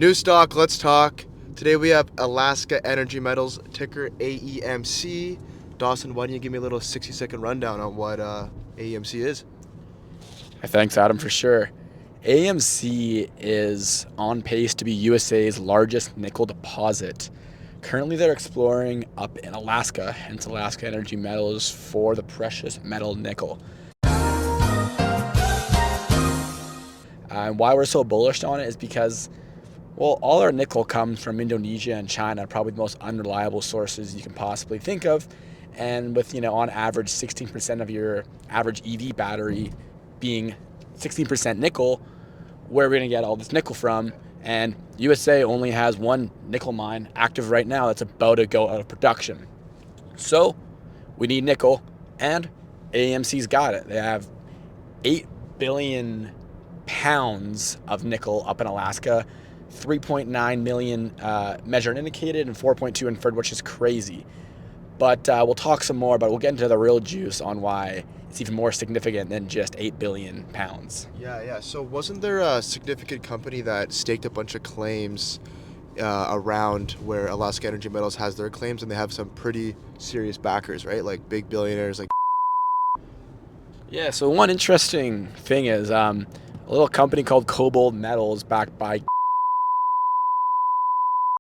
New stock, let's talk. Today we have Alaska Energy Metals, ticker AEMC. Dawson, why don't you give me a little 60-second rundown on what AEMC is? Thanks, Adam, for sure. AMC is on pace to be USA's largest nickel deposit. Currently, they're exploring up in Alaska, hence Alaska Energy Metals, for the precious metal nickel. And why we're so bullish on it is because, well, all our nickel comes from Indonesia and China, probably the most unreliable sources you can possibly think of. And with, on average, 16% of your average EV battery being 16% nickel, where are we going to get all this nickel from? And USA only has one nickel mine active right now that's about to go out of production. So we need nickel, and AEMC's got it. They have 8 billion pounds of nickel up in Alaska, 3.9 million measured and indicated, and 4.2 inferred, which is crazy. But we'll talk some more, but we'll get into the real juice on why it's even more significant than just 8 billion pounds. Yeah. So wasn't there a significant company that staked a bunch of claims around where Alaska Energy Metals has their claims, and they have some pretty serious backers, right? Like big billionaires like. Yeah, so one interesting thing is a little company called Cobalt Metals, backed by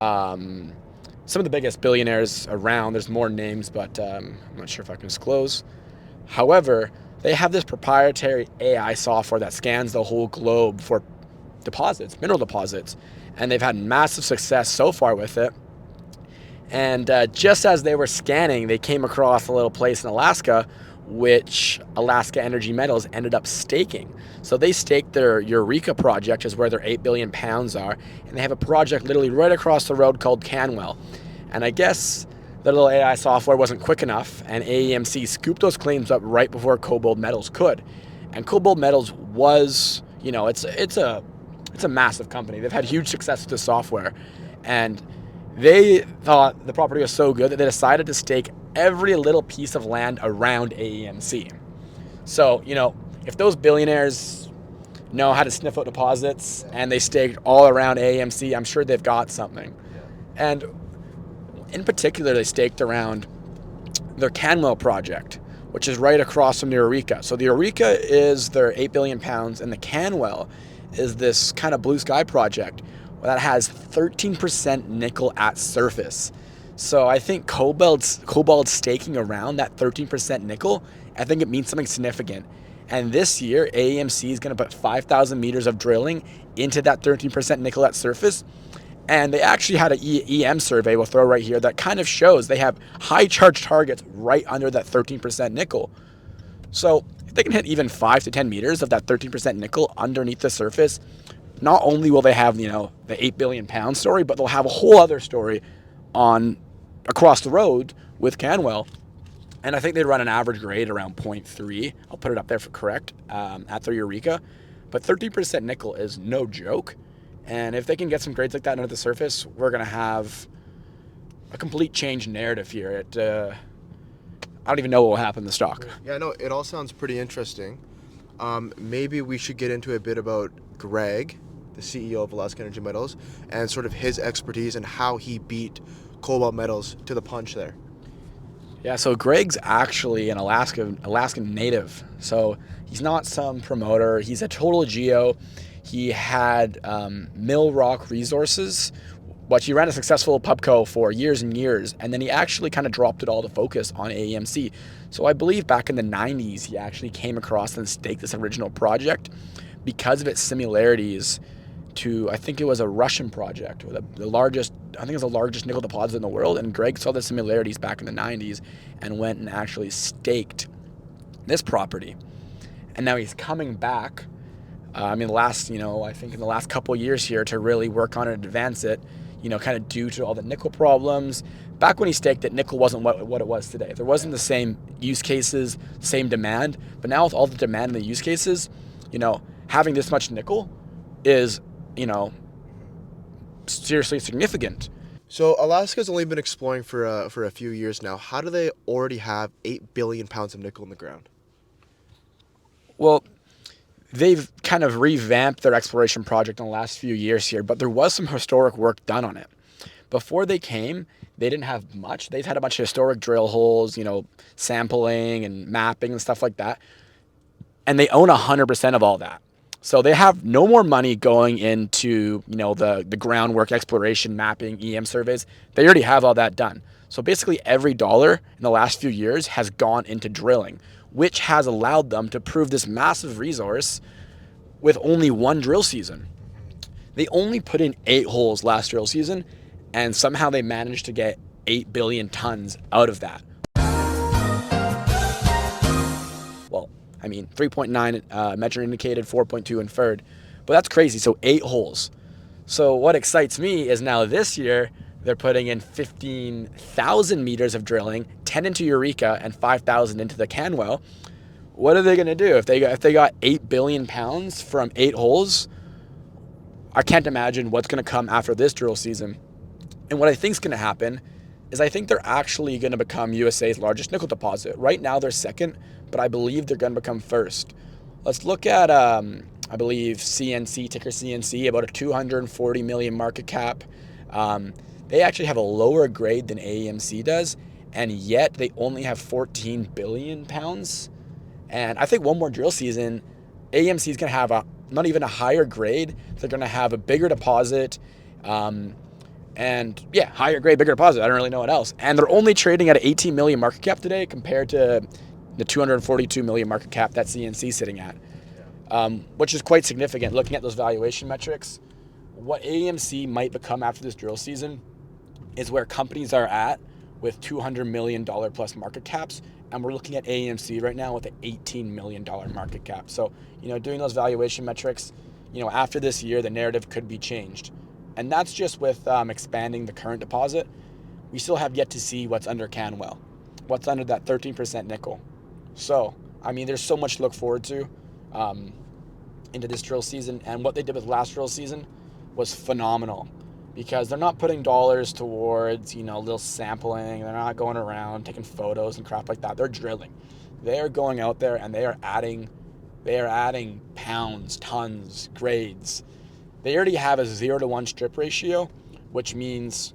some of the biggest billionaires around. There's more names, but I'm not sure if I can disclose. However, they have this proprietary AI software that scans the whole globe for deposits, mineral deposits, and they've had massive success so far with it. And just as they were scanning, they came across a little place in Alaska, which Alaska Energy Metals ended up staking. So they staked their Eureka project, is where their 8 billion pounds are, and they have a project literally right across the road called Canwell. And I guess the little AI software wasn't quick enough, and AEMC scooped those claims up right before Cobalt Metals could. And Cobalt Metals was, it's a massive company. They've had huge success with the software, and they thought the property was so good that they decided to stake every little piece of land around AEMC. So, if those billionaires know how to sniff out deposits and they staked all around AEMC, I'm sure they've got something. And in particular, they staked around their Canwell project, which is right across from the Eureka. So the Eureka is their 8 billion pounds, and the Canwell is this kind of blue sky project that has 13% nickel at surface. So I think Cobalt staking around that 13% nickel, I think it means something significant. And this year, AEMC is going to put 5,000 meters of drilling into that 13% nickel at surface. And they actually had an EM survey we'll throw right here that kind of shows they have high charge targets right under that 13% nickel. So if they can hit even 5 to 10 meters of that 13% nickel underneath the surface, not only will they have, the 8 billion pound story, but they'll have a whole other story on across the road with Canwell. And I think they run an average grade around 0.3. I'll put it up there for correct at their Eureka. But 13% nickel is no joke. And if they can get some grades like that under the surface, we're going to have a complete change in narrative here. I don't even know what will happen in the stock. Yeah, no, it all sounds pretty interesting. Maybe we should get into a bit about Greg, the CEO of Alaska Energy Metals, and sort of his expertise and how he beat Cobalt Metals to the punch there. Yeah, so Greg's actually an Alaskan native. So he's not some promoter. He's a total geo. He had Mill Rock Resources, but he ran a successful pubco for years and years, and then he actually kind of dropped it all to focus on AEMC. So I believe back in the 90s, he actually came across and staked this original project because of its similarities to, I think it was a Russian project, the largest nickel deposit in the world, and Greg saw the similarities back in the 90s and went and actually staked this property. And now he's coming back, I think in the last couple of years here to really work on it and advance it, kind of due to all the nickel problems. Back when he staked it, nickel wasn't what it was today. There wasn't the same use cases, same demand, but now with all the demand and the use cases, having this much nickel is, seriously significant. So Alaska's only been exploring for a few years now. How do they already have 8 billion pounds of nickel in the ground? Well, they've kind of revamped their exploration project in the last few years here, but there was some historic work done on it. Before they came, they didn't have much. They've had a bunch of historic drill holes, sampling and mapping and stuff like that. And they own 100% of all that. So they have no more money going into, the groundwork, exploration, mapping, EM surveys. They already have all that done. So basically every dollar in the last few years has gone into drilling, which has allowed them to prove this massive resource with only one drill season. They only put in 8 holes last drill season, and somehow they managed to get 8 billion tons out of that. Well, 3.9 measured indicated, 4.2 inferred. But that's crazy. So 8 holes. So what excites me is now this year, they're putting in 15,000 meters of drilling, 10 into Eureka and 5,000 into the Canwell. What are they going to do? If they got 8 billion pounds from 8 holes, I can't imagine what's going to come after this drill season. And what I think is going to happen is I think they're actually going to become USA's largest nickel deposit. Right now they're second, but I believe they're going to become first. Let's look at, I believe, CNC, ticker CNC, about a 240 million market cap. They actually have a lower grade than AEMC does, and yet they only have 14 billion pounds. And I think one more drill season, AEMC is going to have not even a higher grade. They're going to have a bigger deposit. Higher grade, bigger deposit. I don't really know what else. And they're only trading at an 18 million market cap today compared to the 242 million market cap that CNC is sitting at, which is quite significant looking at those valuation metrics. What AEMC might become after this drill season is where companies are at with $200 million plus market caps. And we're looking at AEMC right now with an $18 million market cap. So, doing those valuation metrics, after this year, the narrative could be changed. And that's just with expanding the current deposit. We still have yet to see what's under Canwell, what's under that 13% nickel. So, there's so much to look forward to into this drill season. And what they did with last drill season was phenomenal because they're not putting dollars towards, little sampling. They're not going around taking photos and crap like that. They're drilling. They are going out there and they are adding pounds, tons, grades. They already have a 0-to-1 strip ratio, which means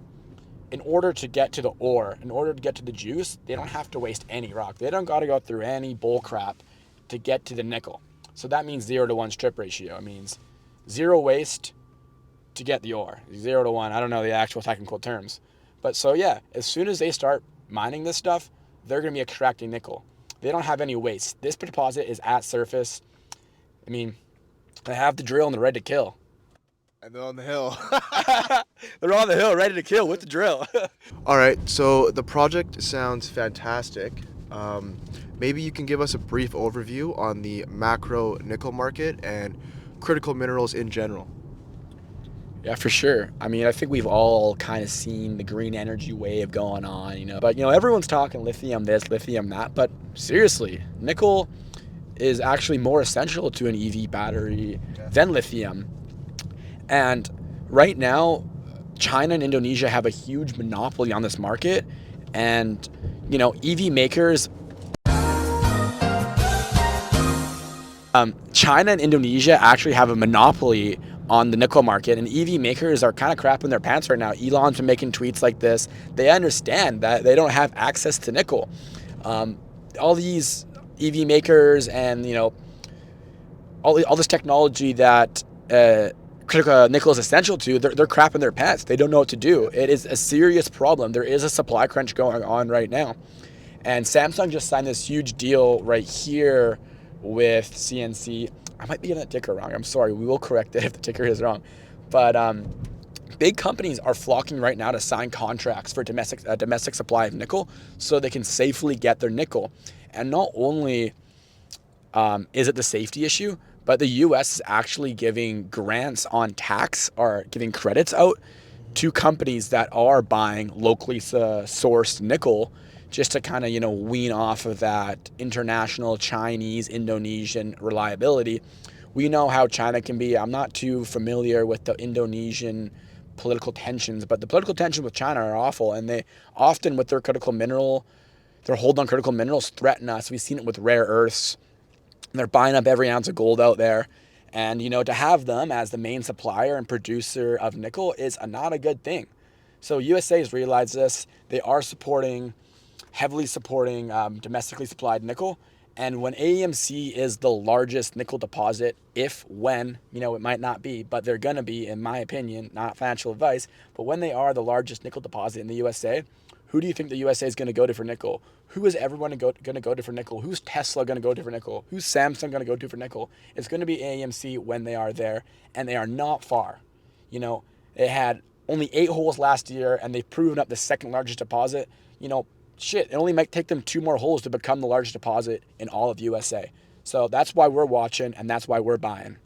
in order to get to the ore, in order to get to the juice, they don't have to waste any rock. They don't got to go through any bull crap to get to the nickel. So that means 0-to-1 strip ratio. It means 0 waste to get the ore. 0-to-1. I don't know the actual technical terms. But so yeah, as soon as they start mining this stuff, they're going to be extracting nickel. They don't have any waste. This deposit is at surface. They have the drill and they're ready to kill. And they're on the hill. They're on the hill, ready to kill with the drill. All right, so the project sounds fantastic. Maybe you can give us a brief overview on the macro nickel market and critical minerals in general. Yeah, for sure. I think we've all kind of seen the green energy wave going on, But, everyone's talking lithium this, lithium that. But seriously, nickel is actually more essential to an EV battery than lithium. And right now, China and Indonesia have a huge monopoly on this market. And, EV makers... China and Indonesia actually have a monopoly on the nickel market, and EV makers are kind of crapping their pants right now. Elon's been making tweets like this. They understand that they don't have access to nickel. All these EV makers and, all this technology that critical nickel is essential to, they're crapping their pants. They don't know what to do. It is a serious problem. There is a supply crunch going on right now. And Samsung just signed this huge deal right here with CNC. I might be getting that ticker wrong. I'm sorry. We will correct it if the ticker is wrong. But big companies are flocking right now to sign contracts for domestic supply of nickel so they can safely get their nickel. And not only is it the safety issue, but the U.S. is actually giving grants on tax or giving credits out to companies that are buying locally sourced nickel just to kind of, wean off of that international Chinese, Indonesian reliability. We know how China can be. I'm not too familiar with the Indonesian political tensions, but the political tensions with China are awful, and they often, with their hold on critical minerals, threaten us. We've seen it with rare earths. They're buying up every ounce of gold out there. And, to have them as the main supplier and producer of nickel is not a good thing. So USA has realized this. They are heavily supporting domestically supplied nickel. And when AEMC is the largest nickel deposit, when, it might not be, but they're going to be, in my opinion, not financial advice, but when they are the largest nickel deposit in the USA, who do you think the USA is going to go to for nickel? Who is everyone going to go to for nickel? Who's Tesla going to go to for nickel? Who's Samsung going to go to for nickel? It's going to be AEMC when they are there, and they are not far. They had only 8 holes last year, and they've proven up the second largest deposit. It only might take them 2 more holes to become the largest deposit in all of USA. So that's why we're watching, and that's why we're buying.